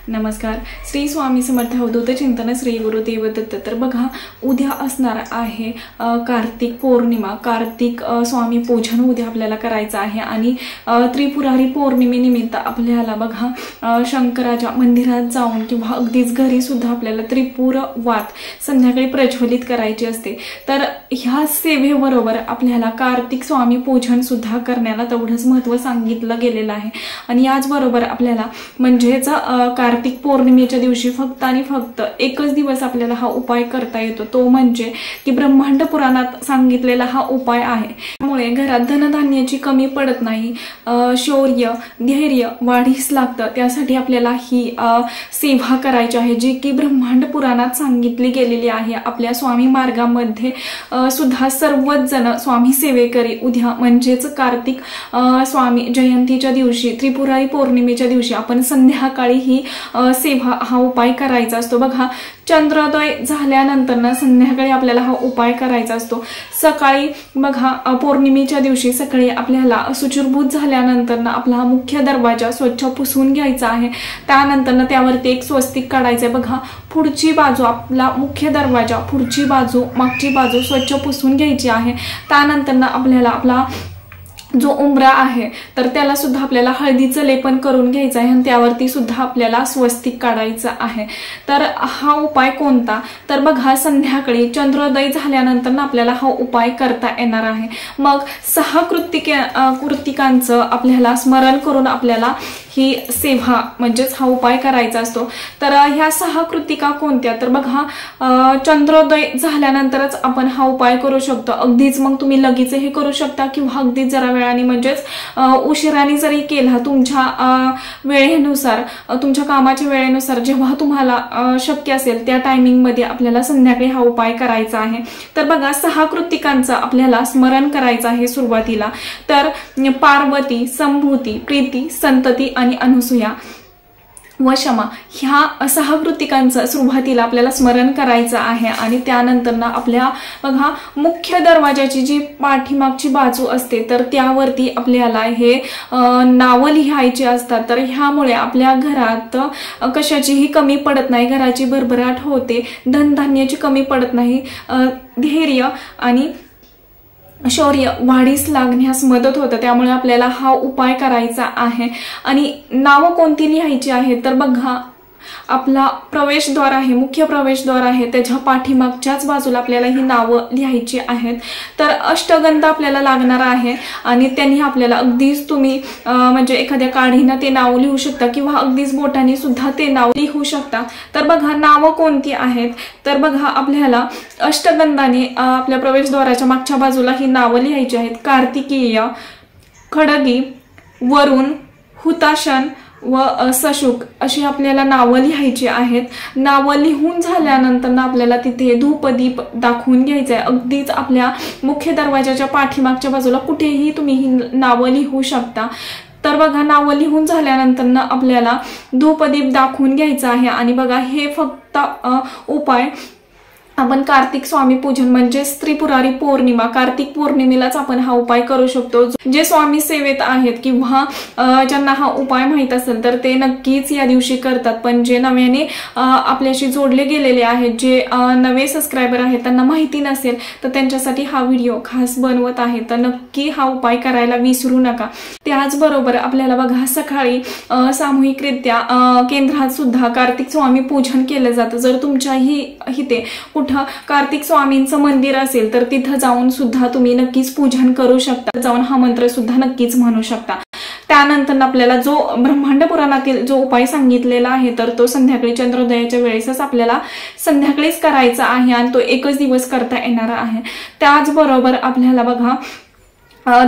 नमस्कार. श्री स्वामी समर्थ अवधूत चिंतन श्री गुरुदेव दत्त. तर बघा, उद्या असणार आहे कार्तिक पौर्णिमा. कार्तिक स्वामी पूजन उद्या आपल्याला करायचं आहे आणि त्रिपुरारी पौर्णिमेनिमित्त आपल्याला बघा शंकराच्या मंदिरात जाऊन किंवा अगदीच घरी सुद्धा आपल्याला त्रिपुर वात संध्याकाळी प्रज्वलित करायची असते. तर ह्या सेवेबरोबर आपल्याला कार्तिक स्वामी पूजन सुद्धा करण्याला तेवढंच महत्त्व सांगितलं गेलेलं आहे. आणि याचबरोबर आपल्याला म्हणजेच कार्तिक पौर्णिमेच्या दिवशी फक्त आणि फक्त एकच दिवस आपल्याला हा उपाय करता येतो, तो म्हणजे की ब्रह्मांड पुराणात सांगितलेला हा उपाय आहे. त्यामुळे घरात धनधान्याची कमी पडत नाही, शौर्य धैर्य वाढीस लागतं. त्यासाठी आपल्याला ही सेवा करायची आहे जी की ब्रह्मांड पुराणात सांगितली गेलेली आहे. आपल्या स्वामी मार्गामध्ये सुद्धा सर्वच जण स्वामी सेवेकरी उद्या म्हणजेच कार्तिक स्वामी जयंतीच्या दिवशी त्रिपुरारी पौर्णिमेच्या दिवशी आपण संध्याकाळी ही सेवा हा उपाय करायचा असतो. बघा, चंद्रोदय झाल्यानंतर ना संध्याकाळी आपल्याला हा उपाय करायचा असतो. सकाळी बघा पौर्णिमेच्या दिवशी सकाळी आपल्याला शुचिर्भूत झाल्यानंतर ना आपला मुख्य दरवाजा स्वच्छ पुसून घ्यायचा आहे. त्यानंतर ना त्यावरती एक स्वस्तिक काढायचंय. बघा, पुढची बाजू आपला मुख्य दरवाजा, पुढची बाजू मागची बाजू स्वच्छ पुसून घ्यायची आहे. त्यानंतर ना आपल्याला आपला जो उंबरा आहे तर त्याला सुद्धा आपल्याला हळदीचं लेपन करून घ्यायचं आहे आणि त्यावरती सुद्धा आपल्याला स्वस्तिक काढायचं आहे. तर हा उपाय कोणता, तर बघा संध्याकाळी चंद्रोदय झाल्यानंतर ना आपल्याला हा उपाय करता येणार आहे. मग 6 कृत्तिकांचं आपल्याला स्मरण करून आपल्याला ही सेवा म्हणजेच हा उपाय करायचा असतो. तर ह्या 6 कृत्तिका कोणत्या, तर बघा चंद्रोदय झाल्यानंतरच आपण हा उपाय करू शकतो. अगदीच मग तुम्ही लगेच हे करू शकता किंवा अगदीच जरा वेळाने म्हणजेच उशिराने जरी केला तुमच्या वेळेनुसार, तुमच्या कामाच्या वेळेनुसार जेव्हा तुम्हाला शक्य असेल त्या टायमिंग मध्ये आपल्याला संध्याकाळी हा उपाय करायचा आहे. तर बघा 6 कृत्तिकांचं आपल्याला स्मरण करायचं आहे सुरुवातीला. तर पार्वती, संभूती, प्रीती, संतती आणि अनुसूया व क्षमा ह्या 6 कृत्तिकांचं सुरुवातीला आपल्याला स्मरण करायचं आहे. आणि त्यानंतर ना आपल्या बघा मुख्य दरवाजाची जी पाठीमागची बाजू असते तर त्यावरती आपल्याला हे नावं लिहायची असतात. तर ह्यामुळे आपल्या घरात कशाचीही कमी पडत नाही, घराची भरभराट होते, धनधान्याची कमी पडत नाही, धैर्य आणि शौर्य वाढीस लागण्यास मदत होतं. त्यामुळे आपल्याला हा उपाय करायचा आहे. आणि नावं कोणती लिहायची आहे, तर बघा आपला प्रवेशद्वार आहे, मुख्य प्रवेशद्वार आहे, त्याच्या पाठीमागच्याच बाजूला आपल्याला ही नावं लिहायची आहेत. तर अष्टगंध आपल्याला लागणार आहे आणि त्यांनी आपल्याला अगदीच तुम्ही म्हणजे एखाद्या काढीनं ते नाव लिहू शकता किंवा अगदीच बोटाने सुद्धा ते नाव लिहू शकता. तर बघा नावं कोणती आहेत, तर बघा आपल्याला अष्टगंधाने आपल्या प्रवेशद्वाराच्या मागच्या बाजूला ही नावं लिहायची आहेत. कार्तिकेय, खडगी, वरुण, हुताशन व सशुक अशी आपल्याला नावं लिहायची आहेत. नावं लिहून झाल्यानंतर ना आपल्याला तिथे धूपदीप दाखवून घ्यायचं आहे. अगदीच आपल्या मुख्य दरवाजाच्या पाठीमागच्या बाजूला कुठेही तुम्ही ही नावं लिहू शकता. तर बघा नावं लिहून झाल्यानंतर ना आपल्याला धूपदीप दाखवून घ्यायचं आहे. आणि बघा हे फक्त उपाय आपण कार्तिक स्वामी पूजन म्हणजे त्रिपुरारी पौर्णिमा कार्तिक पौर्णिमेलाच आपण हा उपाय करू शकतो. जे स्वामी सेवेत आहेत किंवा ज्यांना हा उपाय माहित असेल तर ते नक्कीच या दिवशी करतात. पण जे नव्याने आपल्याशी जोडले गेलेले आहेत, जे नवे सबस्क्रायबर आहेत, त्यांना माहिती नसेल तर त्यांच्यासाठी हा व्हिडिओ खास बनवत आहे. तर नक्की हा उपाय करायला विसरू नका. त्याचबरोबर आपल्याला बघा सकाळी सामूहिकरित्या केंद्रात सुद्धा कार्तिक स्वामी पूजन केलं जातं. जर तुमच्याही इथे कार्तिक स्वामींचं मंदिर असेल तर तिथं जाऊन सुद्धा तुम्ही नक्कीच पूजन करू शकता, जाऊन हा मंत्र सुद्धा नक्कीच म्हणू शकता. त्यानंतर आपल्याला जो ब्रह्मांड पुराणातील जो उपाय सांगितलेला आहे तर तो संध्याकाळी चंद्रोदयाच्या वेळेसच आपल्याला संध्याकाळीच करायचा आहे आणि तो एकच दिवस करता येणार आहे. त्याचबरोबर आपल्याला बघा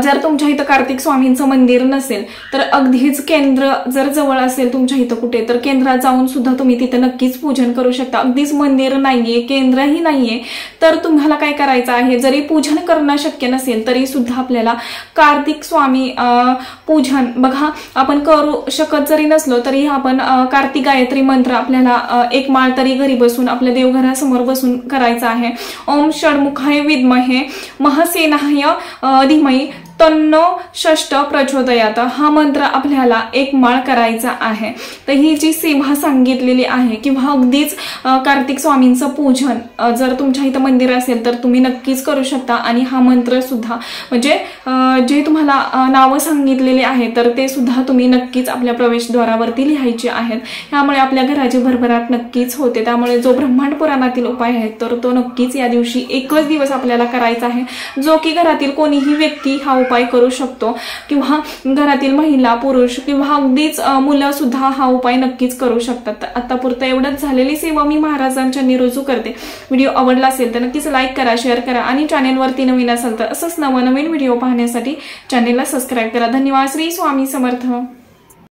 जर तुमच्या इथं कार्तिक स्वामींचं मंदिर नसेल तर अगदीच केंद्र जर जवळ असेल तुमच्या इथं कुठे तर केंद्रात जाऊन सुद्धा तुम्ही तिथे नक्कीच पूजन करू शकता. अगदीच मंदिर नाहीये, केंद्रही नाहीये तर तुम्हाला काय करायचं आहे, जरी पूजन करणं शक्य नसेल तरी सुद्धा आपल्याला कार्तिक स्वामी पूजन बघा आपण करू शकत जरी नसलो तरी आपण कार्तिक गायत्री मंत्र आपल्याला एक माळ तरी घरी बसून आपल्या देवघरासमोर बसून करायचा आहे. ओम षडमुखाय विद्महे महसेनाय धीमहि तन्नो षष्ठ प्रचोदयात हा मंत्र आपल्याला एक माळ करायचा आहे। तर ही जी सेवा सांगितलेली आहे किंवा अगदीच कार्तिक स्वामींचं पूजन जर तुमच्या इथं मंदिर असेल तर तुम्ही नक्कीच करू शकता। आणि हा मंत्र सुद्धा म्हणजे जे तुम्हाला नावं सांगितलेली आहे तर ते सुद्धा तुम्ही नक्कीच आपल्या प्रवेशद्वारावरती लिहायचे आहेत। यामुळे आपल्या घराची भरभराट नक्कीच होते। त्यामुळे जो ब्रह्मांड पुराणातील उपाय आहे तर तो नक्कीच या दिवशी एकच दिवस आपल्याला करायचा आहे, जो की घरातील कोणीही व्यक्ती हा उपाय करू शकतो किंवा घरातील महिला पुरुष किंवा अगदीच मुलं सुद्धा हा उपाय नक्कीच करू शकतात। आतापुरतं एवढंच झालेली सेवा मी महाराजांच्या रुजू करते। व्हिडिओ आवडला असेल तर नक्कीच लाईक करा, शेअर करा आणि चॅनेलवरती नवीन असाल तर असंच नवनवीन व्हिडिओ पाहण्यासाठी चॅनेलला सबस्क्राईब करा। धन्यवाद। श्री स्वामी समर्थ।